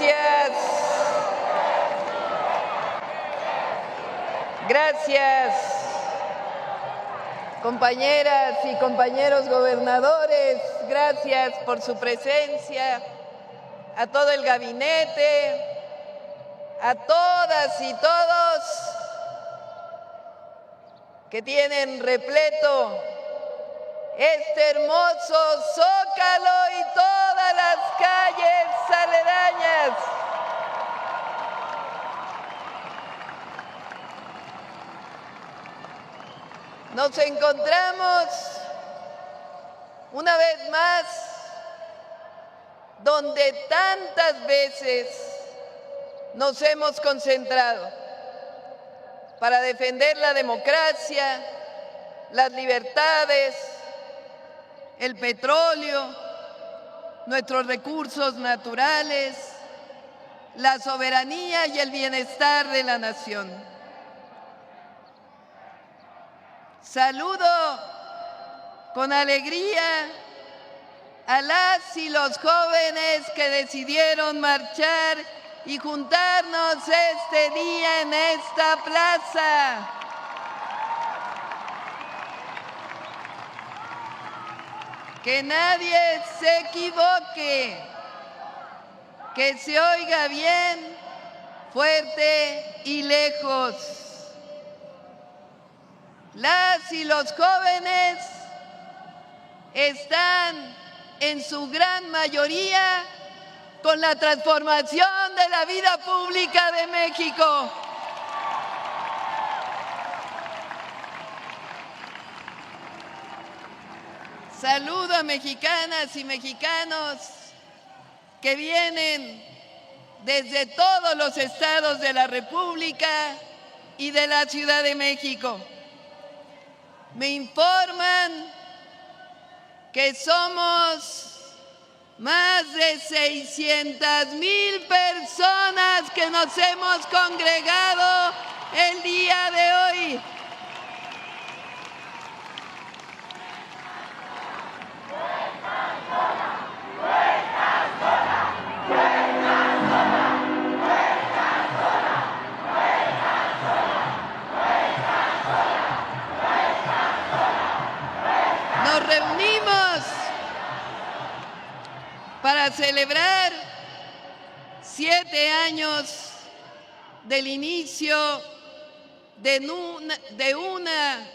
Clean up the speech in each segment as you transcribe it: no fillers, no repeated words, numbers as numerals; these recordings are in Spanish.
Gracias. Gracias, compañeras y compañeros gobernadores. Gracias por su presencia. A todo el gabinete, a todas y todos que tienen repleto este hermoso Zócalo y todas las calles aledañas. Nos encontramos una vez más donde tantas veces nos hemos concentrado para defender la democracia, las libertades, el petróleo, nuestros recursos naturales, la soberanía y el bienestar de la nación. Saludo con alegría a las y los jóvenes que decidieron marchar y juntarnos este día en esta plaza. Que nadie se equivoque, que se oiga bien, fuerte y lejos. Las y los jóvenes están en su gran mayoría con la transformación de la vida pública de México. Saludo a mexicanas y mexicanos que vienen desde todos los estados de la República y de la Ciudad de México. Me informan que somos más de 600,000 personas que nos hemos congregado el día de hoy. Nos reunimos para celebrar 7 años del inicio de una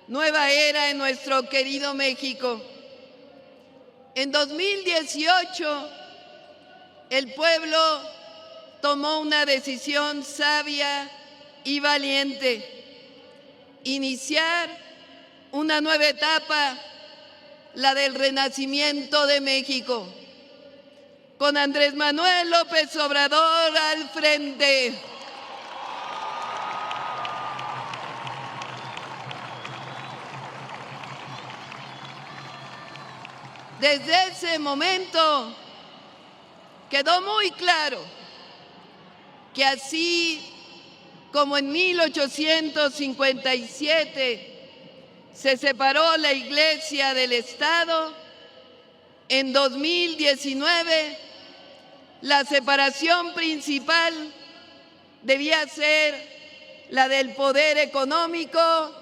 nueva era en nuestro querido México. En 2018, el pueblo tomó una decisión sabia y valiente: iniciar una nueva etapa, la del renacimiento de México, con Andrés Manuel López Obrador al frente. Desde ese momento quedó muy claro que así como en 1857 se separó la Iglesia del Estado, en 2019 la separación principal debía ser la del poder económico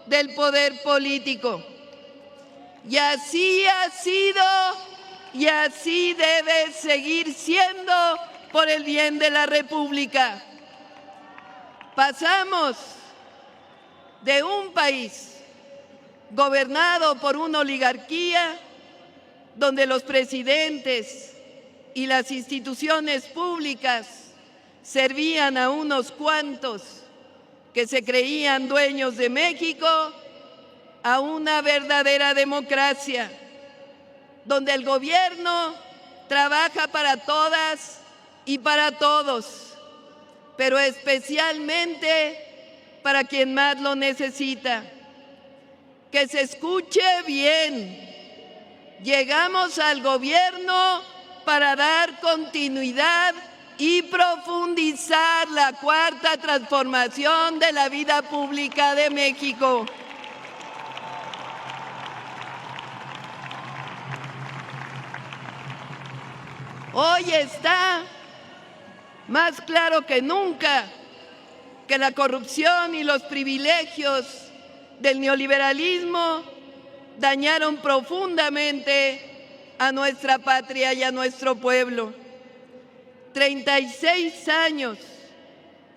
del poder político. Y así ha sido y así debe seguir siendo por el bien de la República. Pasamos de un país gobernado por una oligarquía donde los presidentes y las instituciones públicas servían a unos cuantos que se creían dueños de México, a una verdadera democracia, donde el gobierno trabaja para todas y para todos, pero especialmente para quien más lo necesita. Que se escuche bien. Llegamos al gobierno para dar continuidad y profundizar la cuarta transformación de la vida pública de México. Hoy está más claro que nunca que la corrupción y los privilegios del neoliberalismo dañaron profundamente a nuestra patria y a nuestro pueblo. 36 años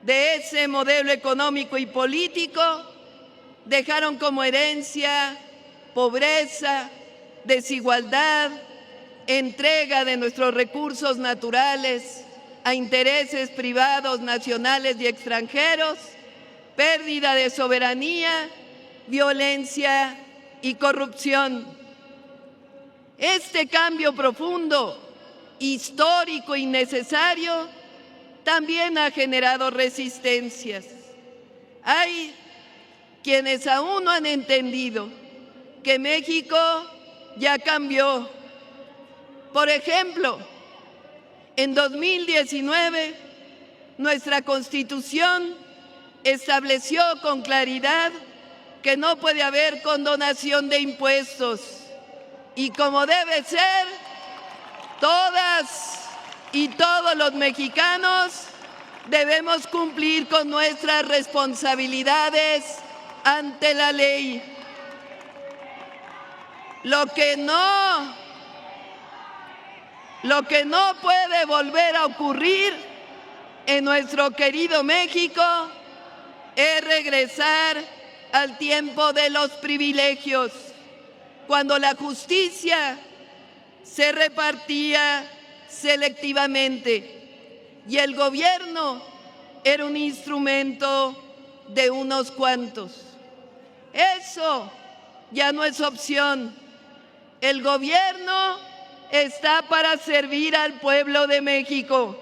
de ese modelo económico y político dejaron como herencia pobreza, desigualdad, entrega de nuestros recursos naturales a intereses privados, nacionales y extranjeros, pérdida de soberanía, violencia y corrupción. Este cambio profundo, histórico y necesario también ha generado resistencias. Hay quienes aún no han entendido que México ya cambió. Por ejemplo, en 2019, nuestra Constitución estableció con claridad que no puede haber condonación de impuestos. Y como debe ser, todas y todos los mexicanos debemos cumplir con nuestras responsabilidades ante la ley. Lo que no puede volver a ocurrir en nuestro querido México es regresar al tiempo de los privilegios, cuando la justicia se repartía selectivamente y el gobierno era un instrumento de unos cuantos. Eso ya no es opción. El gobierno está para servir al pueblo de México.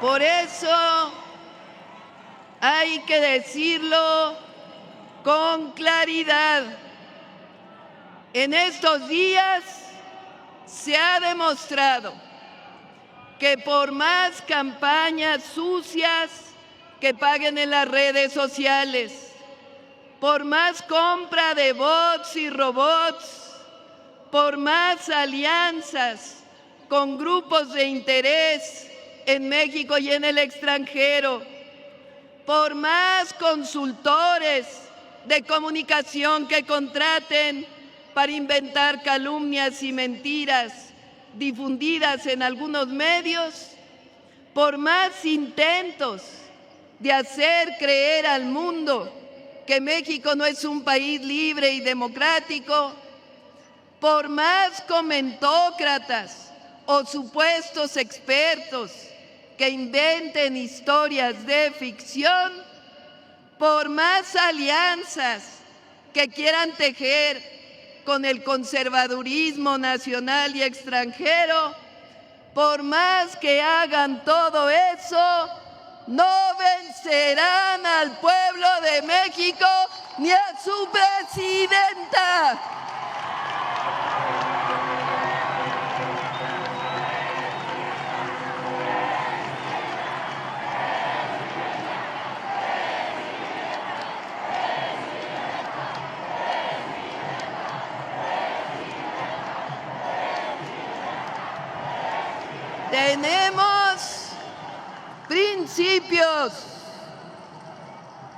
Por eso hay que decirlo con claridad. En estos días se ha demostrado que por más campañas sucias que paguen en las redes sociales, por más compra de bots y robots, por más alianzas con grupos de interés en México y en el extranjero, por más consultores de comunicación que contraten para inventar calumnias y mentiras difundidas en algunos medios, por más intentos de hacer creer al mundo que México no es un país libre y democrático, por más comentócratas o supuestos expertos que inventen historias de ficción, por más alianzas que quieran tejer con el conservadurismo nacional y extranjero, por más que hagan todo eso, no vencerán al pueblo de México ni a su presidenta. Tenemos principios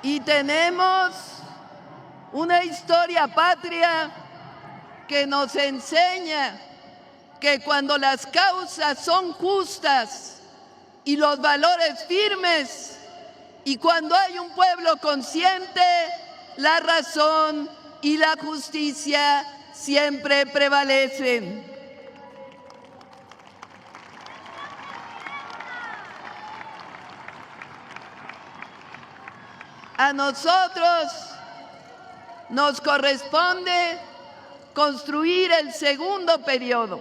y tenemos una historia patria que nos enseña que cuando las causas son justas y los valores firmes y cuando hay un pueblo consciente, la razón y la justicia siempre prevalecen. A nosotros nos corresponde construir el segundo periodo,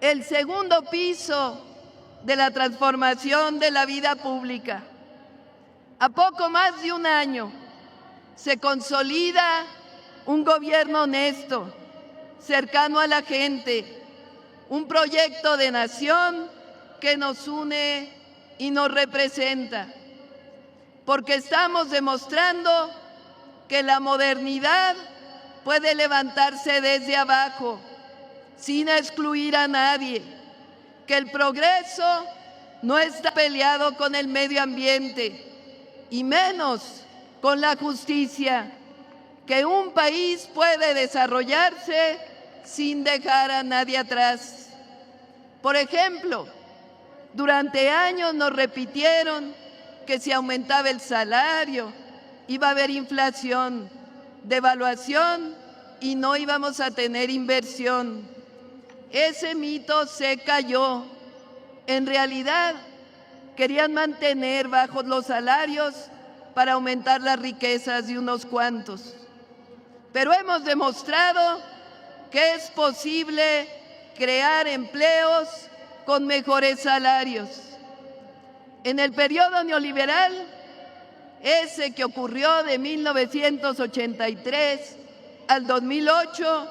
el segundo piso de la transformación de la vida pública. A poco más de un año se consolida un gobierno honesto, cercano a la gente, un proyecto de nación que nos une y nos representa. Porque estamos demostrando que la modernidad puede levantarse desde abajo, sin excluir a nadie, que el progreso no está peleado con el medio ambiente, y menos con la justicia, que un país puede desarrollarse sin dejar a nadie atrás. Por ejemplo, durante años nos repitieron que si aumentaba el salario, iba a haber inflación, devaluación y no íbamos a tener inversión. Ese mito se cayó. En realidad, querían mantener bajos los salarios para aumentar las riquezas de unos cuantos. Pero hemos demostrado que es posible crear empleos con mejores salarios. En el periodo neoliberal, ese que ocurrió de 1983 al 2008,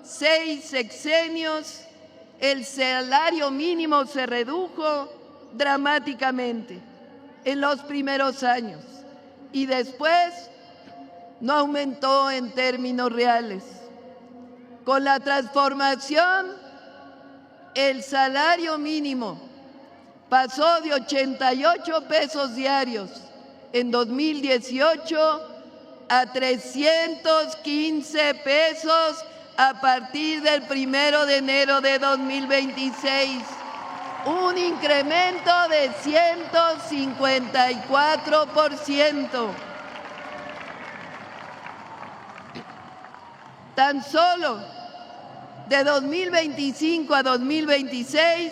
6 sexenios, el salario mínimo se redujo dramáticamente en los primeros años y después no aumentó en términos reales. Con la transformación, el salario mínimo pasó de 88 pesos diarios en 2018 a 315 pesos a partir del 1 de enero de 2026, un incremento de 154%. Tan solo de 2025 a 2026,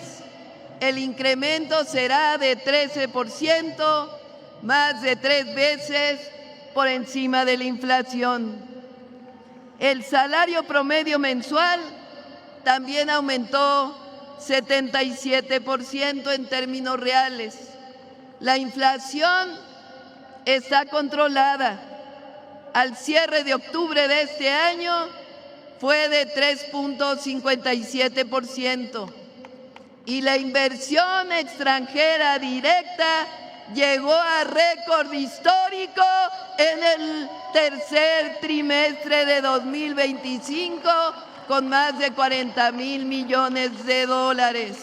el incremento será de 13%, más de 3 veces por encima de la inflación. El salario promedio mensual también aumentó 77% en términos reales. La inflación está controlada. Al cierre de octubre de este año fue de 3.57% y la inversión extranjera directa llegó a récord histórico en el tercer trimestre de 2025 con más de 40,000 millones de dólares.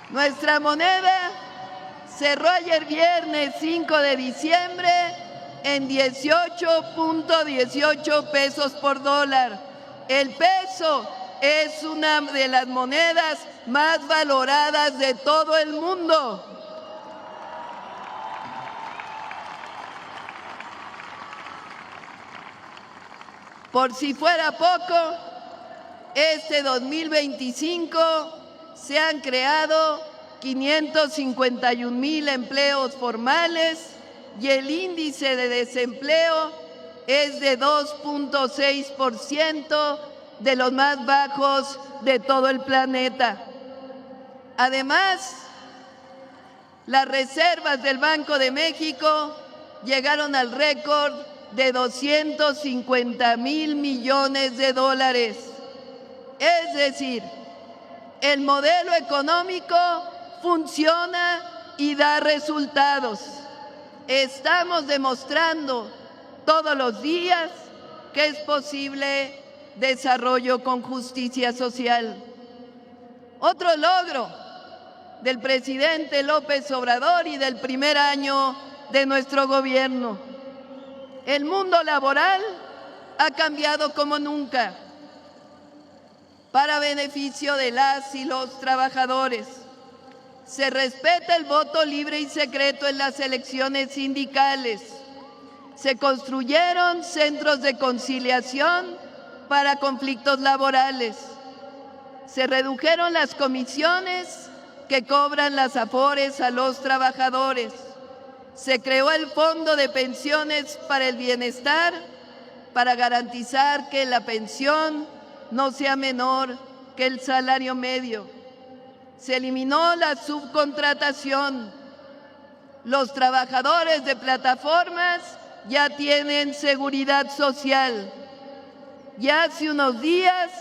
Nuestra moneda cerró ayer viernes 5 de diciembre en 18.18 pesos por dólar. El peso es una de las monedas más valoradas de todo el mundo. Por si fuera poco, este 2025 se han creado 551,000 empleos formales y el índice de desempleo es de 2.6%, de los más bajos de todo el planeta. Además, las reservas del Banco de México llegaron al récord de 250,000 millones de dólares. Es decir, el modelo económico funciona y da resultados. Estamos demostrando todos los días que es posible desarrollo con justicia social. Otro logro del presidente López Obrador y del primer año de nuestro gobierno. El mundo laboral ha cambiado como nunca para beneficio de las y los trabajadores. Se respeta el voto libre y secreto en las elecciones sindicales. Se construyeron centros de conciliación para conflictos laborales. Se redujeron las comisiones que cobran las AFORES a los trabajadores. Se creó el Fondo de Pensiones para el Bienestar para garantizar que la pensión no sea menor que el salario medio. Se eliminó la subcontratación. Los trabajadores de plataformas ya tienen seguridad social. Ya hace unos días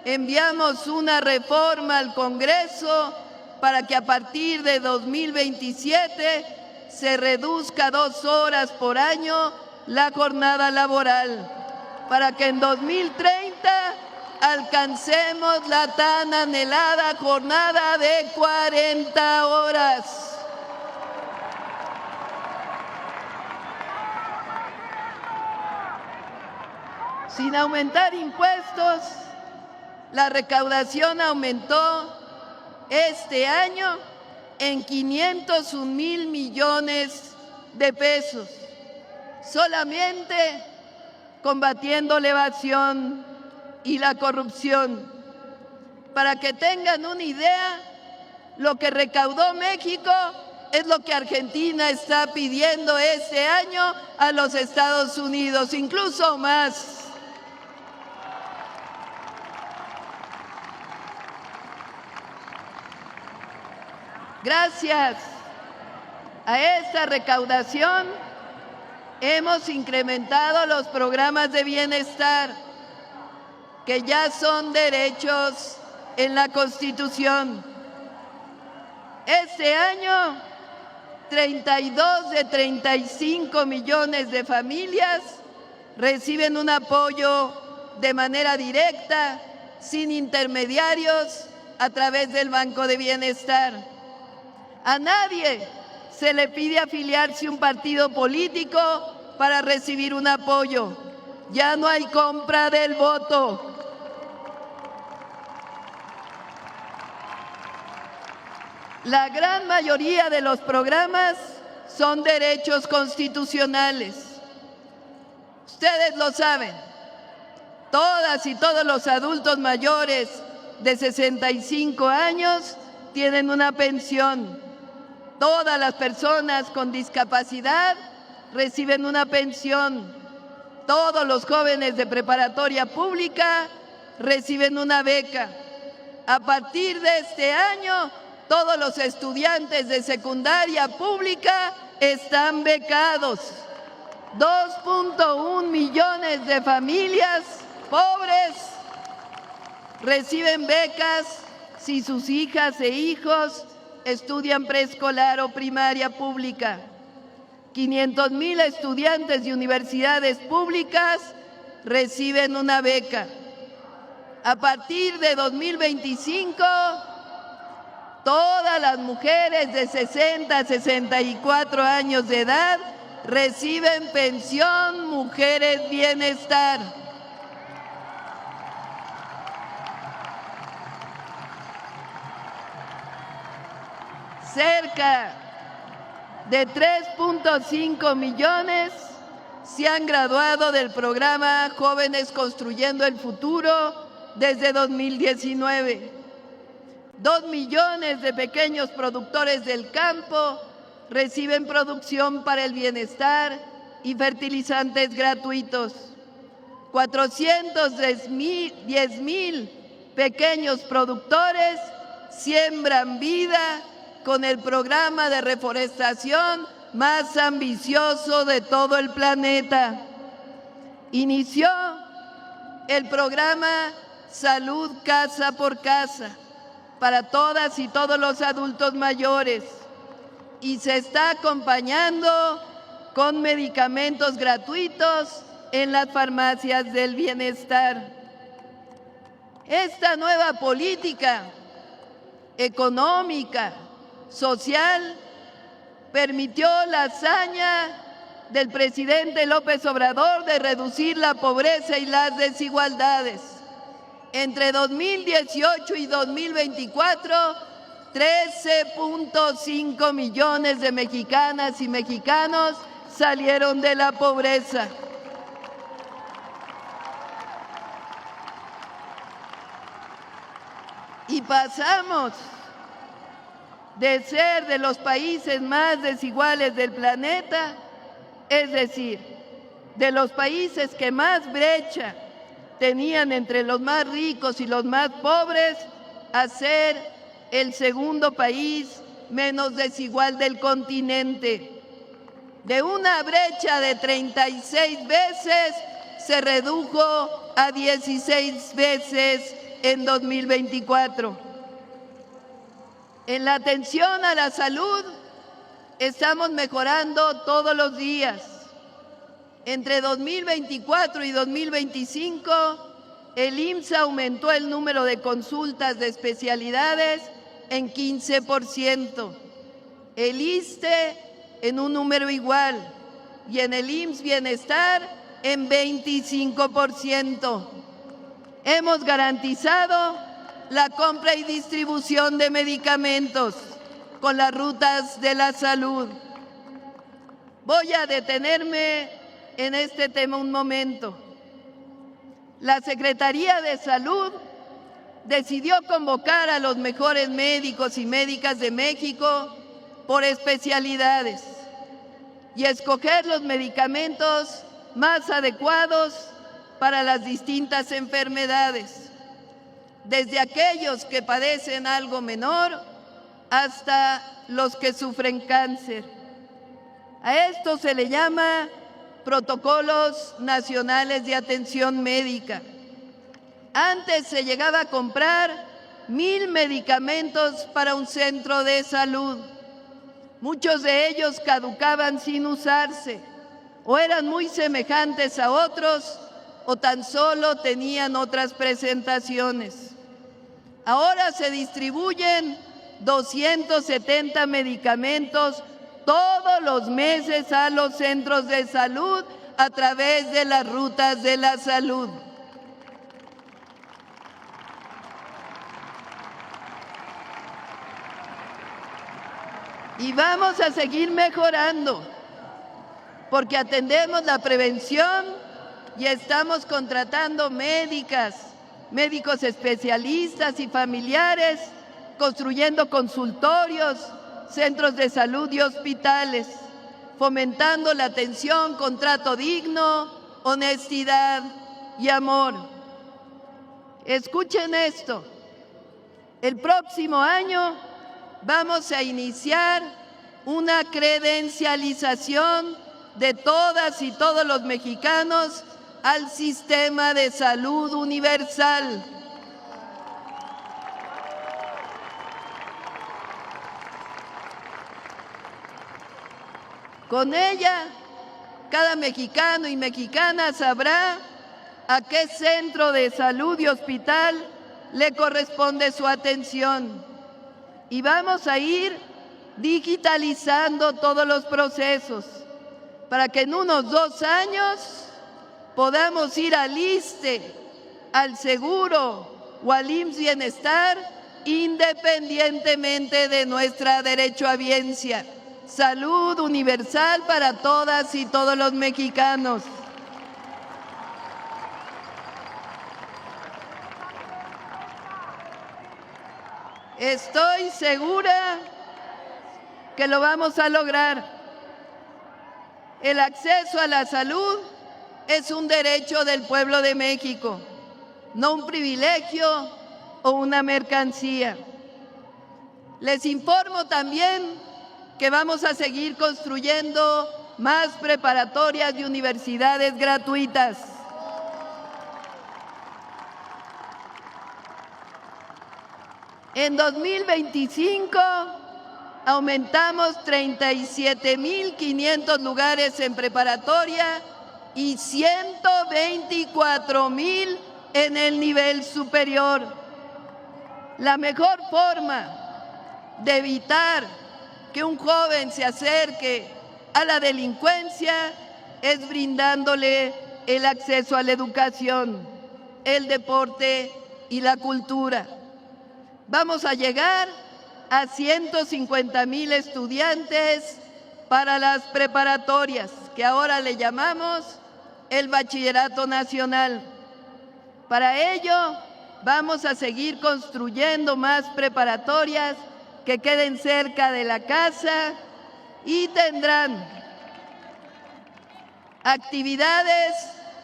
enviamos una reforma al Congreso para que a partir de 2027 se reduzca 2 horas por año la jornada laboral, para que en 2030 alcancemos la tan anhelada jornada de 40 horas. Sin aumentar impuestos, la recaudación aumentó este año en 501,000 millones de pesos, solamente combatiendo la evasión y la corrupción. Para que tengan una idea, lo que recaudó México es lo que Argentina está pidiendo este año a los Estados Unidos, incluso más. Gracias a esta recaudación hemos incrementado los programas de bienestar, que ya son derechos en la Constitución. Este año, 32 de 35 millones de familias reciben un apoyo de manera directa, sin intermediarios, a través del Banco de Bienestar. A nadie se le pide afiliarse a un partido político para recibir un apoyo. Ya no hay compra del voto. La gran mayoría de los programas son derechos constitucionales. Ustedes lo saben. Todas y todos los adultos mayores de 65 años tienen una pensión. Todas las personas con discapacidad reciben una pensión. Todos los jóvenes de preparatoria pública reciben una beca. A partir de este año, todos los estudiantes de secundaria pública están becados. 2.1 millones de familias pobres reciben becas si sus hijas e hijos estudian preescolar o primaria pública. 500,000 estudiantes de universidades públicas reciben una beca. A partir de 2025, todas las mujeres de 60 a 64 años de edad reciben pensión Mujeres Bienestar. Cerca de 3.5 millones se han graduado del programa Jóvenes Construyendo el Futuro desde 2019. 2 millones de pequeños productores del campo reciben producción para el bienestar y fertilizantes gratuitos. 410,000 pequeños productores siembran vida con el programa de reforestación más ambicioso de todo el planeta. Inició el programa Salud Casa por Casa para todas y todos los adultos mayores y se está acompañando con medicamentos gratuitos en las farmacias del bienestar. Esta nueva política económica, social, permitió la hazaña del presidente López Obrador de reducir la pobreza y las desigualdades. Entre 2018 y 2024, 13.5 millones de mexicanas y mexicanos salieron de la pobreza. Y pasamos de ser de los países más desiguales del planeta, es decir, de los países que más brecha tenían entre los más ricos y los más pobres, a ser el segundo país menos desigual del continente. De una brecha de 36 veces se redujo a 16 veces en 2024. En la atención a la salud estamos mejorando todos los días. Entre 2024 y 2025, el IMSS aumentó el número de consultas de especialidades en 15%, el ISSSTE en un número igual y en el IMSS Bienestar en 25%. Hemos garantizado la compra y distribución de medicamentos con las rutas de la salud. Voy a detenerme en este tema un momento. La Secretaría de Salud decidió convocar a los mejores médicos y médicas de México por especialidades y escoger los medicamentos más adecuados para las distintas enfermedades, desde aquellos que padecen algo menor hasta los que sufren cáncer. A esto se le llama protocolos nacionales de atención médica. Antes se llegaba a comprar 1,000 medicamentos para un centro de salud. Muchos de ellos caducaban sin usarse, o eran muy semejantes a otros, o tan solo tenían otras presentaciones. Ahora se distribuyen 270 medicamentos todos los meses a los centros de salud a través de las rutas de la salud. Y vamos a seguir mejorando, porque atendemos la prevención y estamos contratando médicos especialistas y familiares, construyendo consultorios, centros de salud y hospitales, fomentando la atención con trato digno, honestidad y amor. Escuchen esto. El próximo año vamos a iniciar una credencialización de todas y todos los mexicanos al sistema de salud universal. Con ella, cada mexicano y mexicana sabrá a qué centro de salud y hospital le corresponde su atención. Y vamos a ir digitalizando todos los procesos para que en unos 2 años podamos ir al ISSSTE, al Seguro o al IMSS Bienestar independientemente de nuestra derechohabiencia. Salud universal para todas y todos los mexicanos. Estoy segura que lo vamos a lograr. El acceso a la salud es un derecho del pueblo de México, no un privilegio o una mercancía. Les informo también que vamos a seguir construyendo más preparatorias y universidades gratuitas. En 2025 aumentamos 37,500 lugares en preparatoria y 124,000 en el nivel superior. La mejor forma de evitar que un joven se acerque a la delincuencia es brindándole el acceso a la educación, el deporte y la cultura. Vamos a llegar a 150,000 estudiantes para las preparatorias, que ahora le llamamos el Bachillerato Nacional. Para ello, vamos a seguir construyendo más preparatorias que queden cerca de la casa y tendrán actividades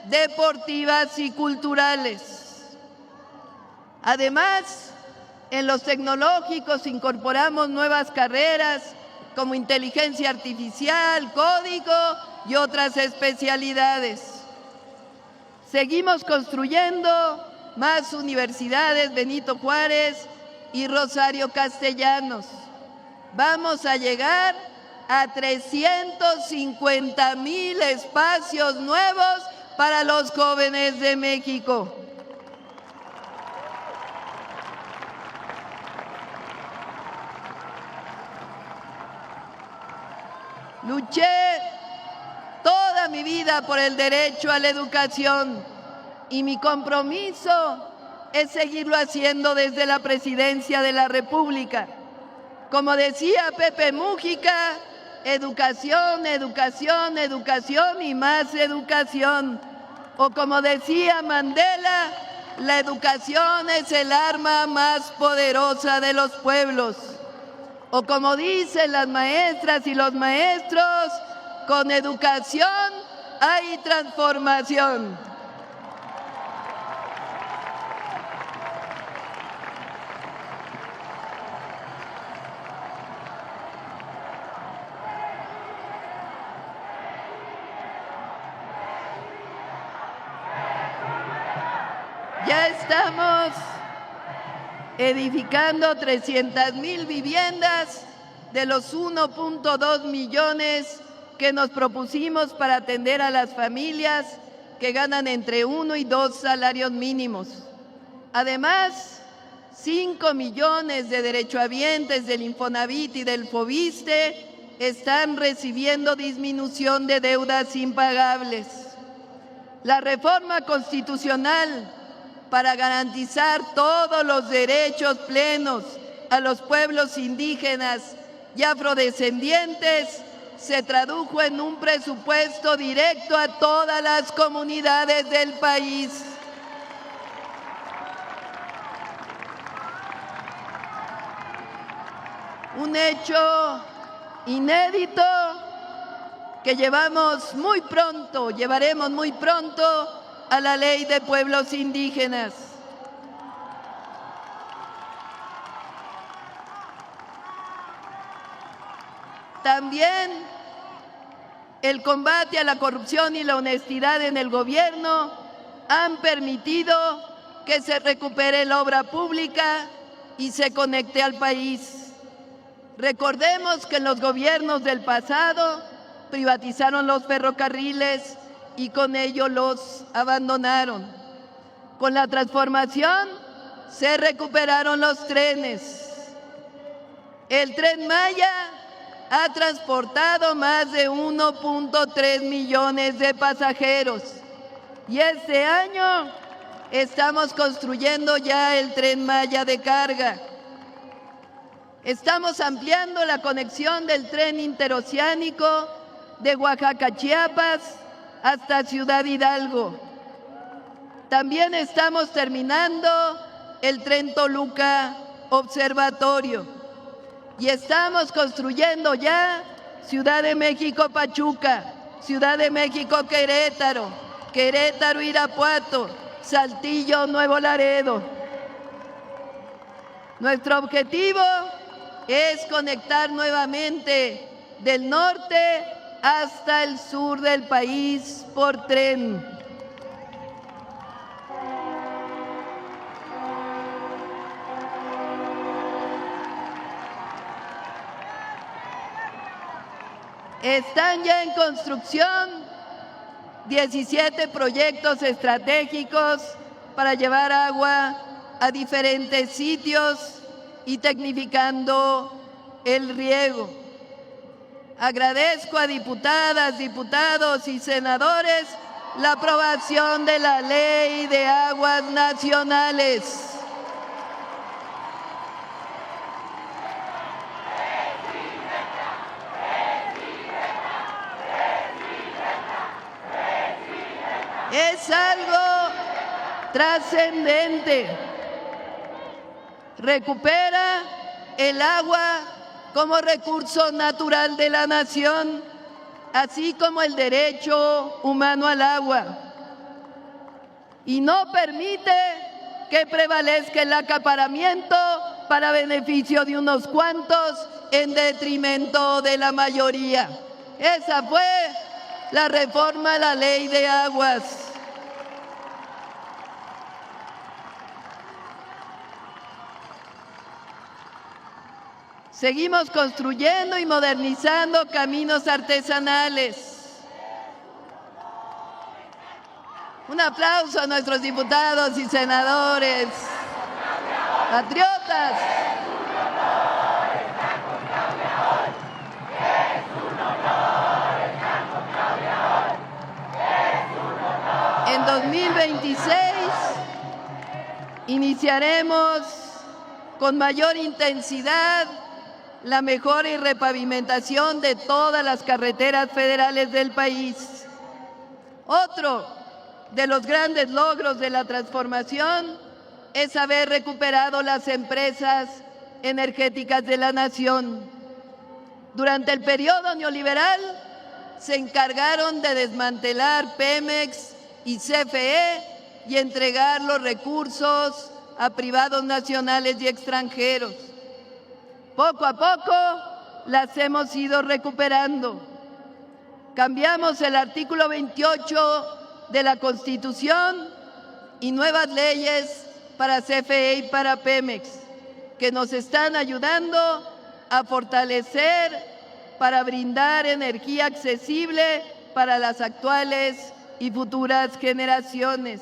deportivas y culturales. Además, en los tecnológicos incorporamos nuevas carreras como inteligencia artificial, código y otras especialidades. Seguimos construyendo más universidades Benito Juárez y Rosario Castellanos. Vamos a llegar a 350,000 espacios nuevos para los jóvenes de México. Luché toda mi vida por el derecho a la educación y mi compromiso es seguirlo haciendo desde la Presidencia de la República. Como decía Pepe Mújica, educación, educación, educación y más educación. O como decía Mandela, la educación es el arma más poderosa de los pueblos. O como dicen las maestras y los maestros, con educación hay transformación. Ya estamos edificando 300,000 viviendas de los 1.2 millones que nos propusimos para atender a las familias que ganan entre 1 y 2 salarios mínimos. Además, 5 millones de derechohabientes del Infonavit y del Fobiste están recibiendo disminución de deudas impagables. La reforma constitucional para garantizar todos los derechos plenos a los pueblos indígenas y afrodescendientes se tradujo en un presupuesto directo a todas las comunidades del país. Un hecho inédito que llevaremos muy pronto a la Ley de Pueblos Indígenas. También el combate a la corrupción y la honestidad en el gobierno han permitido que se recupere la obra pública y se conecte al país. Recordemos que en los gobiernos del pasado privatizaron los ferrocarriles y con ello los abandonaron. Con la transformación se recuperaron los trenes. El Tren Maya ha transportado más de 1.3 millones de pasajeros y este año estamos construyendo ya el Tren Maya de carga. Estamos ampliando la conexión del tren interoceánico de Oaxaca a Chiapas hasta Ciudad Hidalgo. También estamos terminando el tren Toluca Observatorio y estamos construyendo ya Ciudad de México Pachuca, Ciudad de México Querétaro, Querétaro Irapuato, Saltillo Nuevo Laredo. Nuestro objetivo es conectar nuevamente del norte hasta el sur del país por tren. Están ya en construcción 17 proyectos estratégicos para llevar agua a diferentes sitios y tecnificando el riego. Agradezco a diputadas, diputados y senadores la aprobación de la Ley de Aguas Nacionales. Es algo trascendente. Recupera el agua como recurso natural de la nación, así como el derecho humano al agua. Y no permite que prevalezca el acaparamiento para beneficio de unos cuantos en detrimento de la mayoría. Esa fue la reforma a la Ley de Aguas. Seguimos construyendo y modernizando caminos artesanales. Un aplauso a nuestros diputados y senadores, patriotas. En 2026 iniciaremos con mayor intensidad la mejora y repavimentación de todas las carreteras federales del país. Otro de los grandes logros de la transformación es haber recuperado las empresas energéticas de la nación. Durante el periodo neoliberal se encargaron de desmantelar Pemex y CFE y entregar los recursos a privados nacionales y extranjeros. Poco a poco las hemos ido recuperando. Cambiamos el artículo 28 de la Constitución y nuevas leyes para CFE y para Pemex, que nos están ayudando a fortalecer para brindar energía accesible para las actuales y futuras generaciones.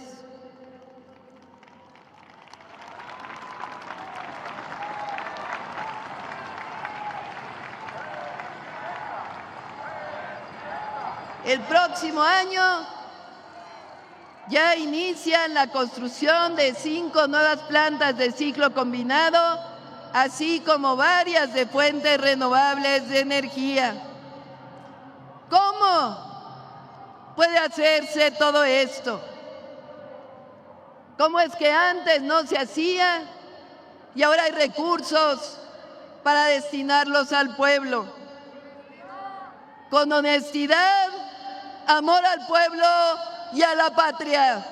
El próximo año ya inician la construcción de 5 nuevas plantas de ciclo combinado, así como varias de fuentes renovables de energía. ¿Cómo puede hacerse todo esto? ¿Cómo es que antes no se hacía y ahora hay recursos para destinarlos al pueblo? Con honestidad, amor al pueblo y a la patria.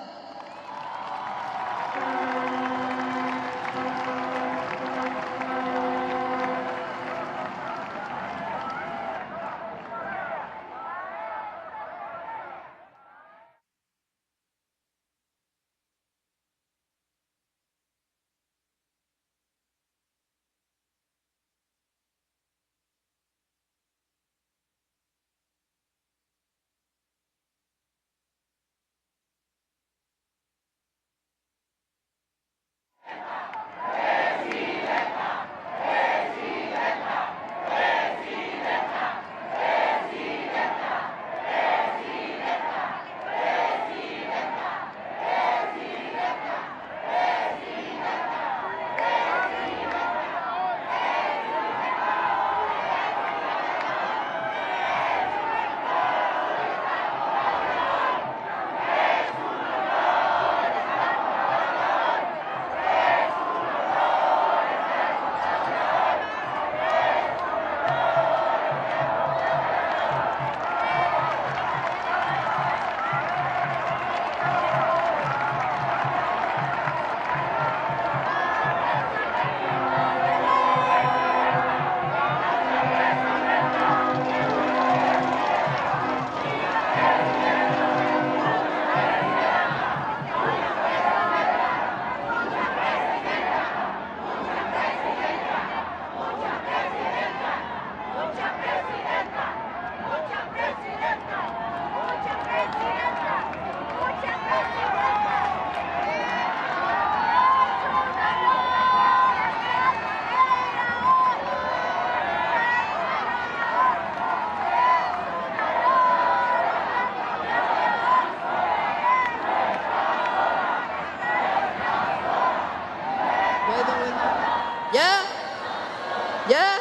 ¿Ya?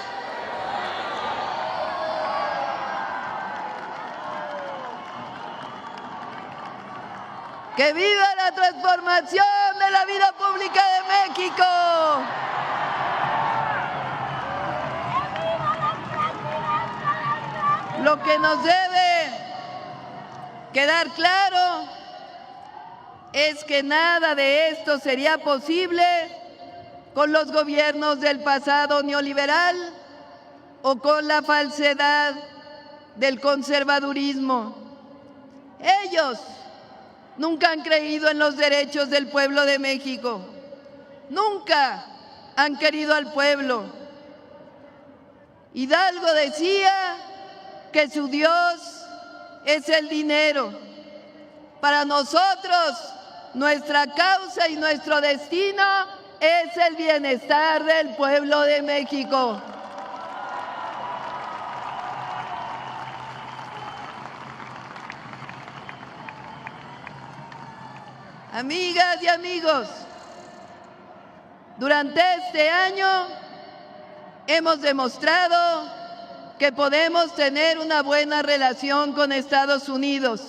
¡Que viva la transformación de la vida pública de México! Lo que nos debe quedar claro es que nada de esto sería posible con los gobiernos del pasado neoliberal o con la falsedad del conservadurismo. Ellos nunca han creído en los derechos del pueblo de México, nunca han querido al pueblo. Hidalgo decía que su Dios es el dinero. Para nosotros, nuestra causa y nuestro destino es el bienestar del pueblo de México. Amigas y amigos, durante este año hemos demostrado que podemos tener una buena relación con Estados Unidos,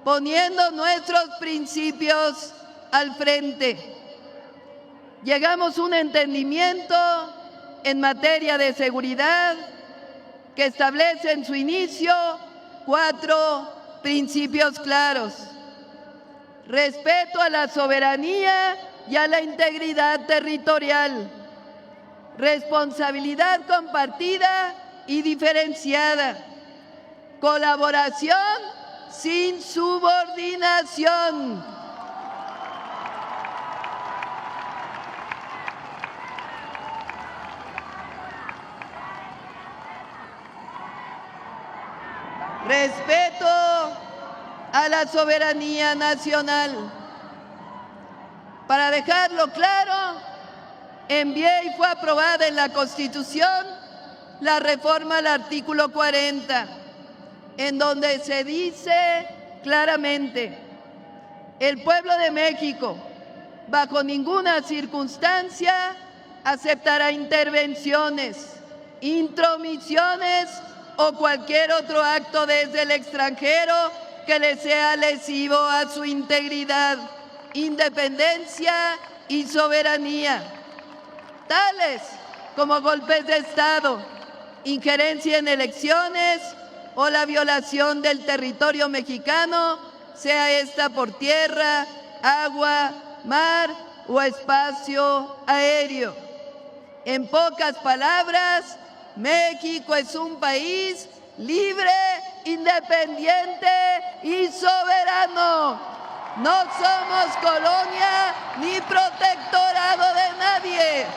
poniendo nuestros principios al frente. Llegamos a un entendimiento en materia de seguridad que establece en su inicio 4 principios claros: respeto a la soberanía y a la integridad territorial, responsabilidad compartida y diferenciada, colaboración sin subordinación, respeto a la soberanía nacional. Para dejarlo claro, envié y fue aprobada en la Constitución la reforma al artículo 40, en donde se dice claramente: el pueblo de México, bajo ninguna circunstancia, aceptará intervenciones, intromisiones o cualquier otro acto desde el extranjero que le sea lesivo a su integridad, independencia y soberanía, tales como golpes de Estado, injerencia en elecciones o la violación del territorio mexicano, sea esta por tierra, agua, mar o espacio aéreo. En pocas palabras, México es un país libre, independiente y soberano. No somos colonia ni protectorado de nadie.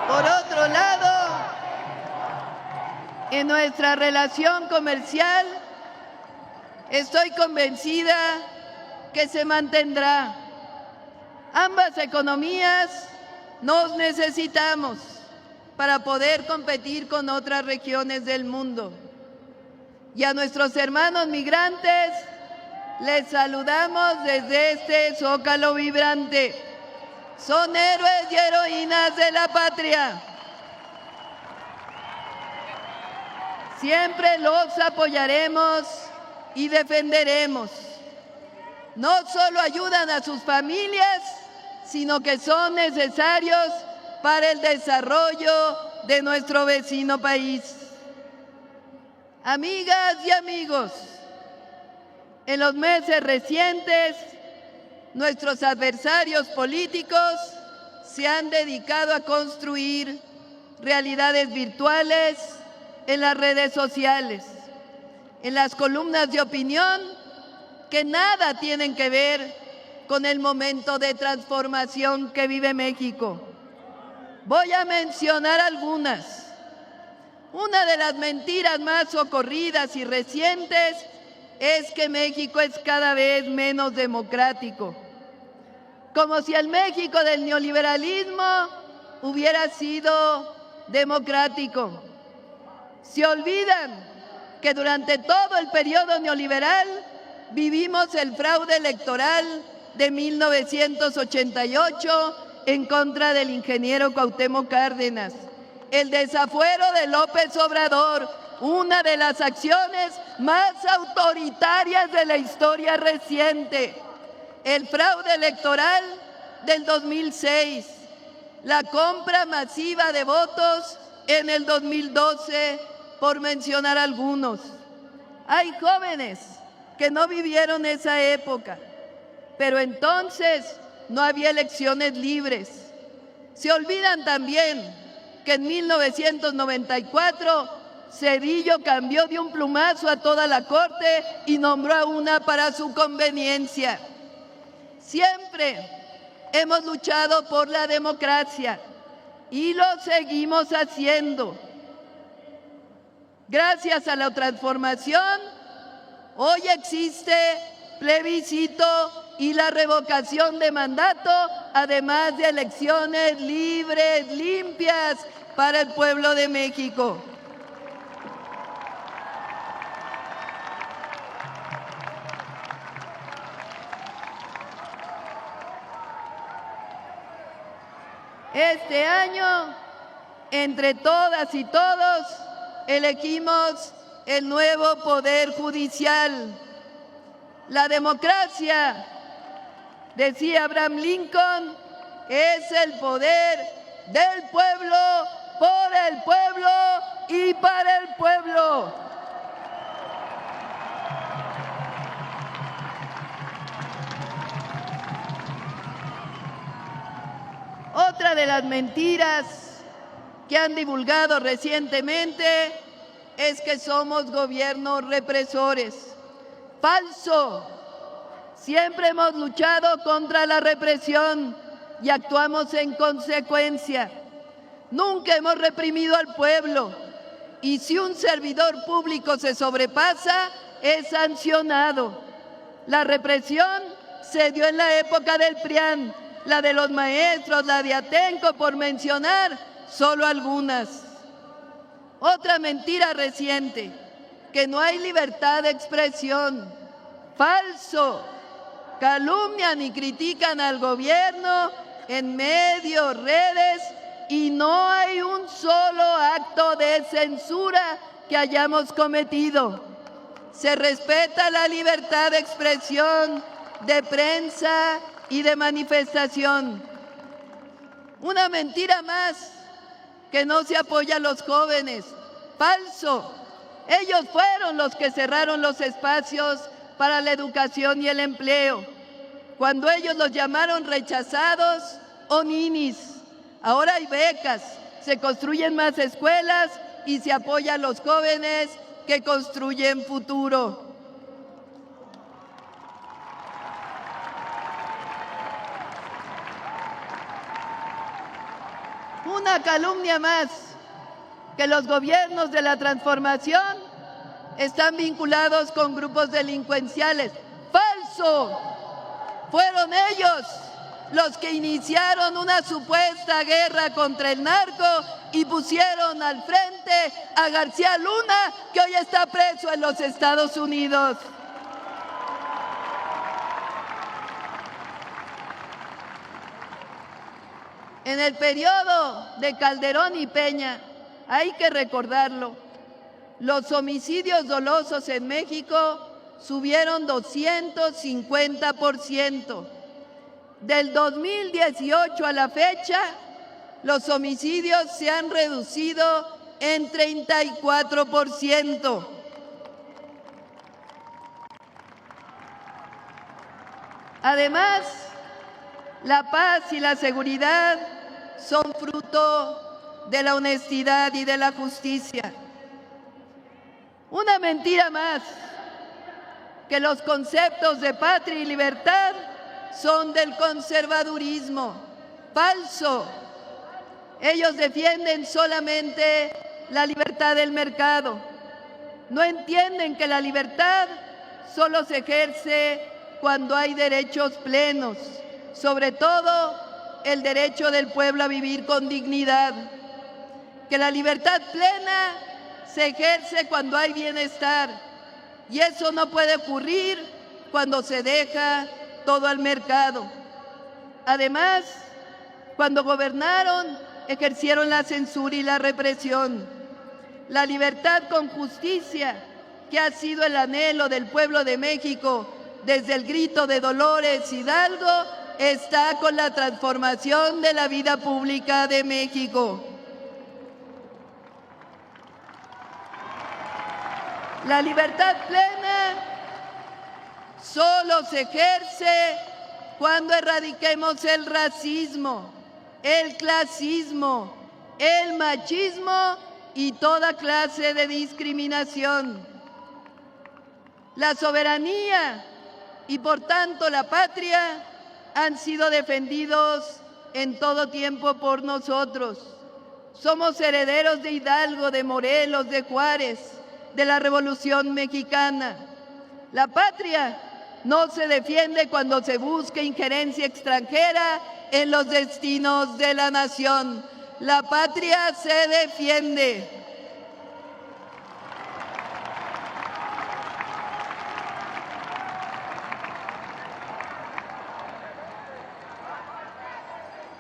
Por otro lado, en nuestra relación comercial, estoy convencida que se mantendrá. Ambas economías nos necesitamos para poder competir con otras regiones del mundo. Y a nuestros hermanos migrantes les saludamos desde este Zócalo vibrante. Son héroes y heroínas de la patria. Siempre los apoyaremos y defenderemos. No solo ayudan a sus familias, sino que son necesarios para el desarrollo de nuestro vecino país. Amigas y amigos, en los meses recientes, nuestros adversarios políticos se han dedicado a construir realidades virtuales en las redes sociales, en las columnas de opinión que nada tienen que ver con el momento de transformación que vive México. Voy a mencionar algunas. Una de las mentiras más ocurridas y recientes es que México es cada vez menos democrático, como si el México del neoliberalismo hubiera sido democrático. Se olvidan que durante todo el periodo neoliberal vivimos el fraude electoral de 1988 en contra del ingeniero Cuauhtémoc Cárdenas, el desafuero de López Obrador, una de las acciones más autoritarias de la historia reciente, el fraude electoral del 2006, la compra masiva de votos en el 2012, por mencionar algunos. Hay jóvenes que no vivieron esa época, pero entonces no había elecciones libres. Se olvidan también que en 1994 Zedillo cambió de un plumazo a toda la Corte y nombró a una para su conveniencia. Siempre hemos luchado por la democracia y lo seguimos haciendo. Gracias a la transformación, hoy existe plebiscito y la revocación de mandato, además de elecciones libres, limpias para el pueblo de México. Este año, entre todas y todos, elegimos el nuevo Poder Judicial. La democracia, decía Abraham Lincoln, es el poder del pueblo, por el pueblo y para el pueblo. Otra de las mentiras que han divulgado recientemente es que somos gobiernos represores. ¡Falso! Siempre hemos luchado contra la represión y actuamos en consecuencia. Nunca hemos reprimido al pueblo y si un servidor público se sobrepasa, es sancionado. La represión se dio en la época del PRIAN, la de los maestros, la de Atenco, por mencionar solo algunas. Otra mentira reciente, que no hay libertad de expresión. Falso. Calumnian y critican al gobierno en medios, redes, y no hay un solo acto de censura que hayamos cometido. Se respeta la libertad de expresión, de prensa y de manifestación. Una mentira más, que no se apoya a los jóvenes. Falso. Ellos fueron los que cerraron los espacios para la educación y el empleo, cuando ellos los llamaron rechazados o ninis. Ahora hay becas, se construyen más escuelas y se apoya a los jóvenes que construyen futuro. Una calumnia más, que los gobiernos de la transformación están vinculados con grupos delincuenciales. ¡Falso! Fueron ellos los que iniciaron una supuesta guerra contra el narco y pusieron al frente a García Luna, que hoy está preso en los Estados Unidos. En el periodo de Calderón y Peña, hay que recordarlo, los homicidios dolosos en México subieron 250%. Del 2018 a la fecha, los homicidios se han reducido en 34%. Además, la paz y la seguridad son fruto de la honestidad y de la justicia. Una mentira más, que los conceptos de patria y libertad son del conservadurismo. Falso. Ellos defienden solamente la libertad del mercado. No entienden que la libertad solo se ejerce cuando hay derechos plenos, sobre todo el derecho del pueblo a vivir con dignidad. Que la libertad plena se ejerce cuando hay bienestar, y eso no puede ocurrir cuando se deja todo al mercado. Además, cuando gobernaron, ejercieron la censura y la represión. La libertad con justicia, que ha sido el anhelo del pueblo de México desde el grito de Dolores Hidalgo, está con la transformación de la vida pública de México. La libertad plena solo se ejerce cuando erradiquemos el racismo, el clasismo, el machismo y toda clase de discriminación. La soberanía y por tanto la patria han sido defendidos en todo tiempo por nosotros. Somos herederos de Hidalgo, de Morelos, de Juárez, de la Revolución Mexicana. La patria no se defiende cuando se busca injerencia extranjera en los destinos de la nación. La patria se defiende.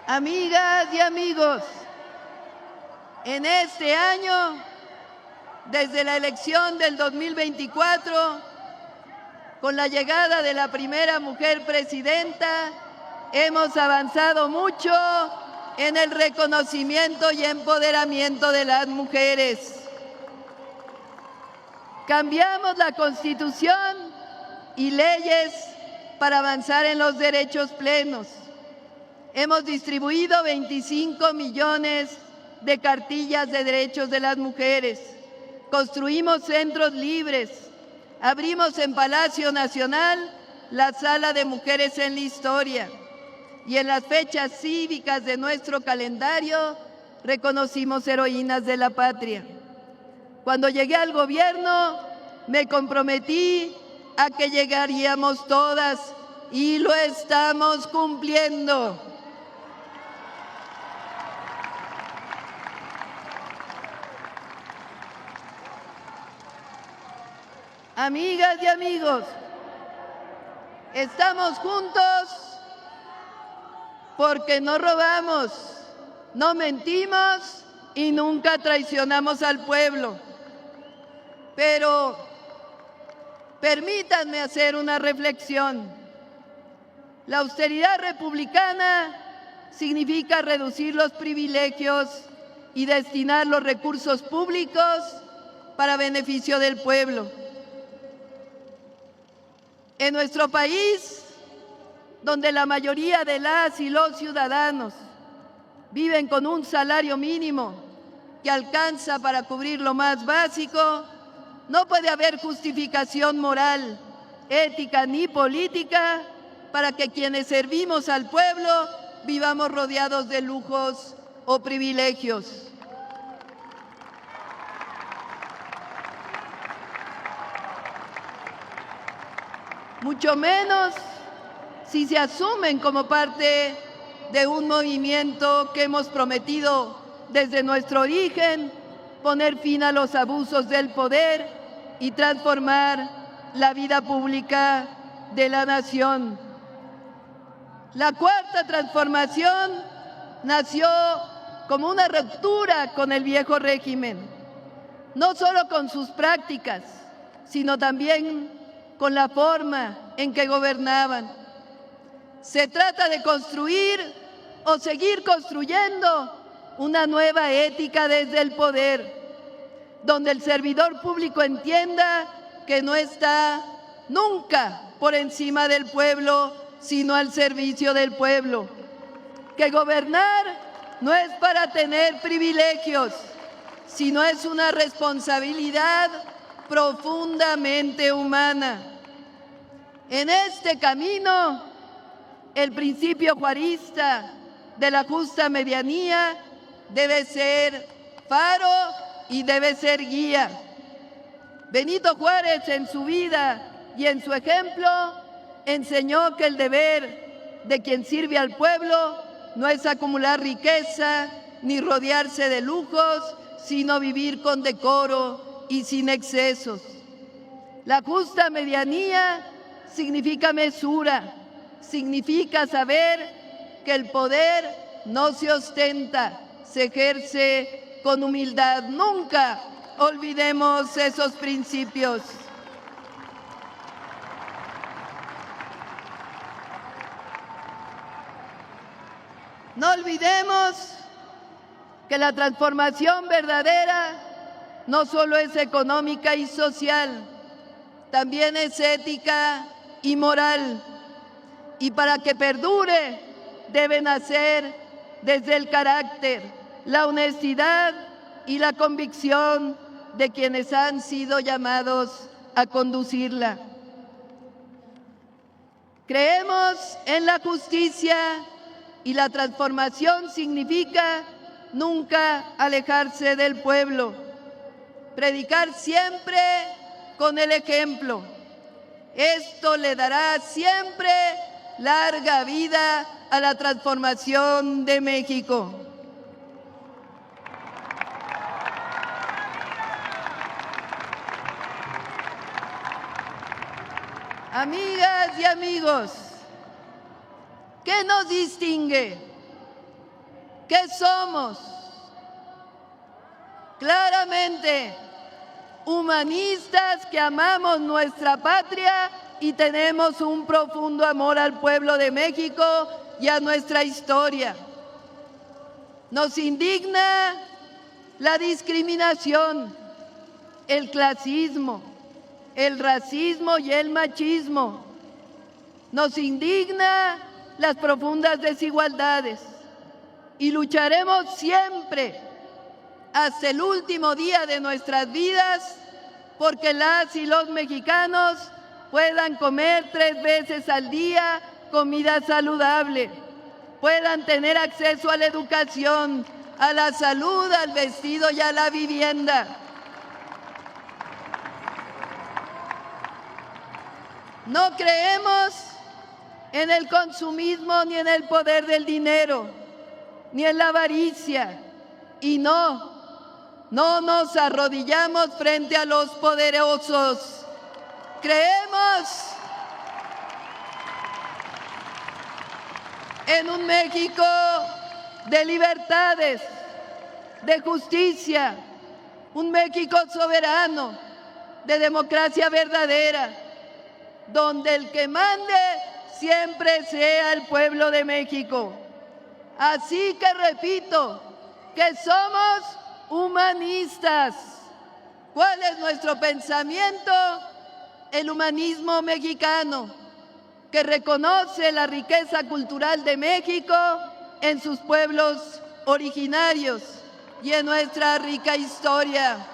Amigas y amigos, en este año, desde la elección del 2024, con la llegada de la primera mujer presidenta, hemos avanzado mucho en el reconocimiento y empoderamiento de las mujeres. Cambiamos la Constitución y leyes para avanzar en los derechos plenos. Hemos distribuido 25 millones de cartillas de derechos de las mujeres. Construimos centros libres. Abrimos en Palacio Nacional la Sala de Mujeres en la Historia. Y en las fechas cívicas de nuestro calendario reconocimos heroínas de la patria. Cuando llegué al gobierno, me comprometí a que llegaríamos todas y lo estamos cumpliendo. Amigas y amigos, estamos juntos porque no robamos, no mentimos y nunca traicionamos al pueblo. Pero permítanme hacer una reflexión. La austeridad republicana significa reducir los privilegios y destinar los recursos públicos para beneficio del pueblo. En nuestro país, donde la mayoría de las y los ciudadanos viven con un salario mínimo que alcanza para cubrir lo más básico, no puede haber justificación moral, ética ni política para que quienes servimos al pueblo vivamos rodeados de lujos o privilegios. Mucho menos si se asumen como parte de un movimiento que hemos prometido desde nuestro origen poner fin a los abusos del poder y transformar la vida pública de la nación. La cuarta transformación nació como una ruptura con el viejo régimen, no solo con sus prácticas, sino también con la forma en que gobernaban. Se trata de construir o seguir construyendo una nueva ética desde el poder, donde el servidor público entienda que no está nunca por encima del pueblo, sino al servicio del pueblo. Que gobernar no es para tener privilegios, sino es una responsabilidad profundamente humana. En este camino, el principio juarista de la justa medianía debe ser faro y debe ser guía. Benito Juárez, en su vida y en su ejemplo, enseñó que el deber de quien sirve al pueblo no es acumular riqueza ni rodearse de lujos, sino vivir con decoro y sin excesos. La justa medianía significa mesura, significa saber que el poder no se ostenta, se ejerce con humildad. Nunca olvidemos esos principios. No olvidemos que la transformación verdadera no solo es económica y social, también es ética y moral. Y para que perdure, debe nacer desde el carácter, la honestidad y la convicción de quienes han sido llamados a conducirla. Creemos en la justicia y la transformación significa nunca alejarse del pueblo, predicar siempre con el ejemplo. Esto le dará siempre larga vida a la transformación de México. Amigas y amigos, ¿qué nos distingue? ¿Qué somos? Claramente, humanistas que amamos nuestra patria y tenemos un profundo amor al pueblo de México y a nuestra historia. Nos indigna la discriminación, el clasismo, el racismo y el machismo. Nos indigna las profundas desigualdades y lucharemos siempre hasta el último día de nuestras vidas porque las y los mexicanos puedan comer 3 veces al día comida saludable, puedan tener acceso a la educación, a la salud, al vestido y a la vivienda. No creemos en el consumismo ni en el poder del dinero, ni en la avaricia. Y no nos arrodillamos frente a los poderosos. Creemos en un México de libertades, de justicia, un México soberano, de democracia verdadera, donde el que mande siempre sea el pueblo de México. Así que repito, que somos humanistas. ¿Cuál es nuestro pensamiento? El humanismo mexicano, que reconoce la riqueza cultural de México en sus pueblos originarios y en nuestra rica historia.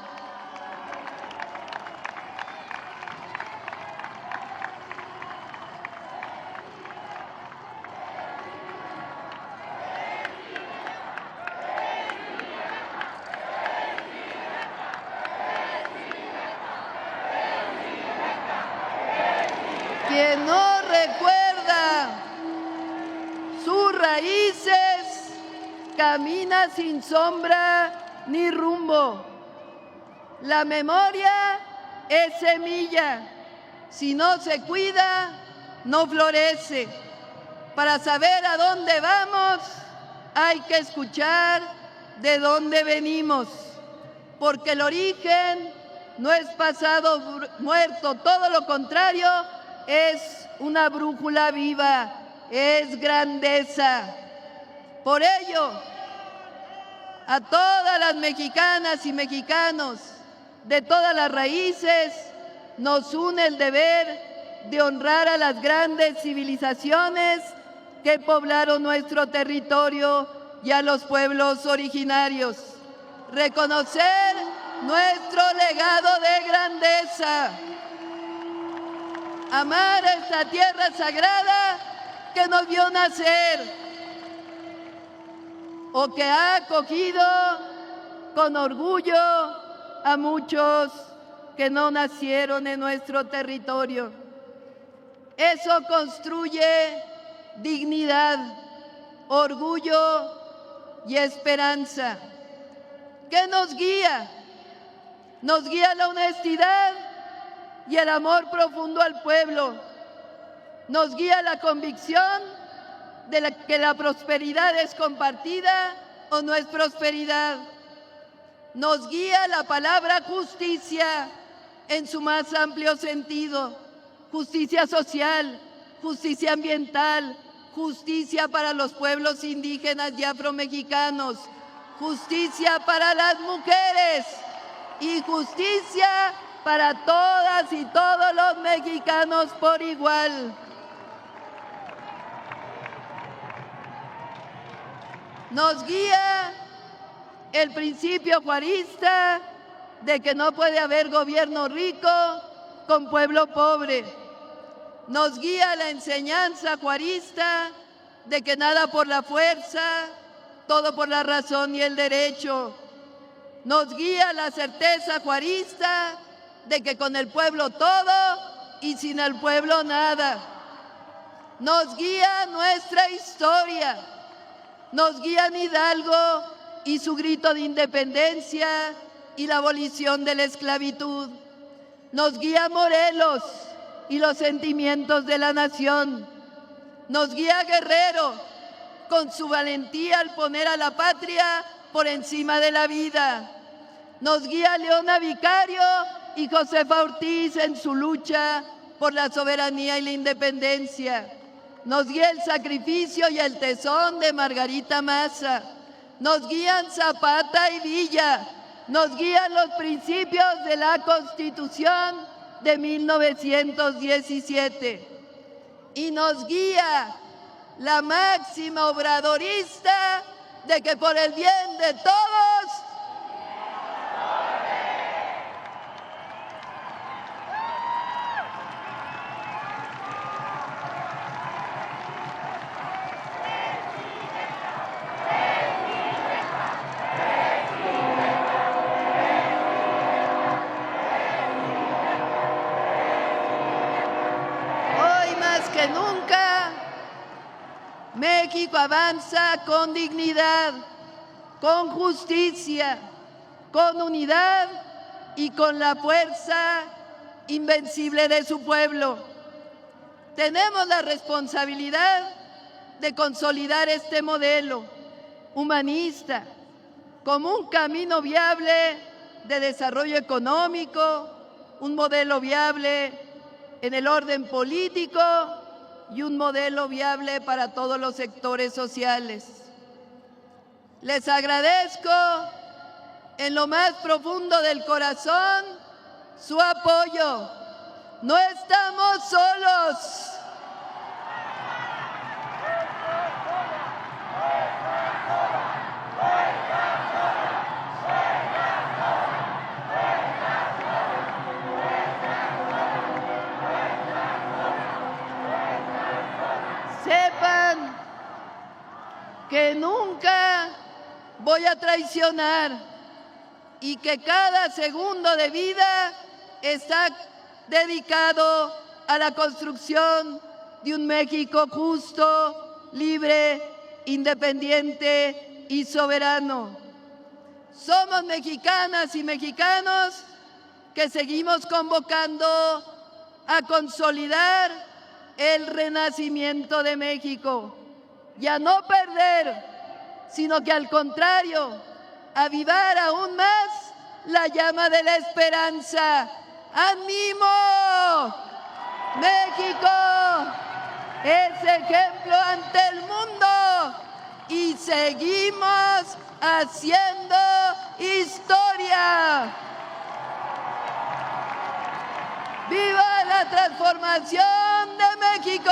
Quien no recuerda sus raíces, camina sin sombra ni rumbo. La memoria es semilla. Si no se cuida, no florece. Para saber a dónde vamos, hay que escuchar de dónde venimos. Porque el origen no es pasado muerto, todo lo contrario, es una brújula viva, es grandeza. Por ello, a todas las mexicanas y mexicanos de todas las raíces, nos une el deber de honrar a las grandes civilizaciones que poblaron nuestro territorio y a los pueblos originarios. Reconocer nuestro legado de grandeza. Amar esta tierra sagrada que nos vio nacer o que ha acogido con orgullo a muchos que no nacieron en nuestro territorio. Eso construye dignidad, orgullo y esperanza. ¿Qué nos guía? Nos guía la honestidad y el amor profundo al pueblo. Nos guía la convicción de que la prosperidad es compartida o no es prosperidad. Nos guía la palabra justicia en su más amplio sentido. Justicia social, justicia ambiental, justicia para los pueblos indígenas y afromexicanos, justicia para las mujeres y justicia para todas y todos los mexicanos por igual. Nos guía el principio juarista de que no puede haber gobierno rico con pueblo pobre. Nos guía la enseñanza juarista de que nada por la fuerza, todo por la razón y el derecho. Nos guía la certeza juarista de que con el pueblo todo y sin el pueblo nada. Nos guía nuestra historia, nos guían Hidalgo y su grito de independencia y la abolición de la esclavitud. Nos guía Morelos y los sentimientos de la nación. Nos guía Guerrero con su valentía al poner a la patria por encima de la vida. Nos guía Leona Vicario y Josefa Ortiz en su lucha por la soberanía y la independencia. Nos guía el sacrificio y el tesón de Margarita Maza. Nos guían Zapata y Villa. Nos guían los principios de la Constitución de 1917. Y nos guía la máxima obradorista de que por el bien de todos que nunca, México avanza con dignidad, con justicia, con unidad y con la fuerza invencible de su pueblo. Tenemos la responsabilidad de consolidar este modelo humanista como un camino viable de desarrollo económico, un modelo viable en el orden político y un modelo viable para todos los sectores sociales. Les agradezco en lo más profundo del corazón su apoyo. No estamos solos. Sepan que nunca voy a traicionar y que cada segundo de vida está dedicado a la construcción de un México justo, libre, independiente y soberano. Somos mexicanas y mexicanos que seguimos convocando a consolidar el renacimiento de México y a no perder, sino que al contrario, avivar aún más la llama de la esperanza. ¡Ánimo! México es ejemplo ante el mundo y seguimos haciendo historia. ¡Viva la transformación de México!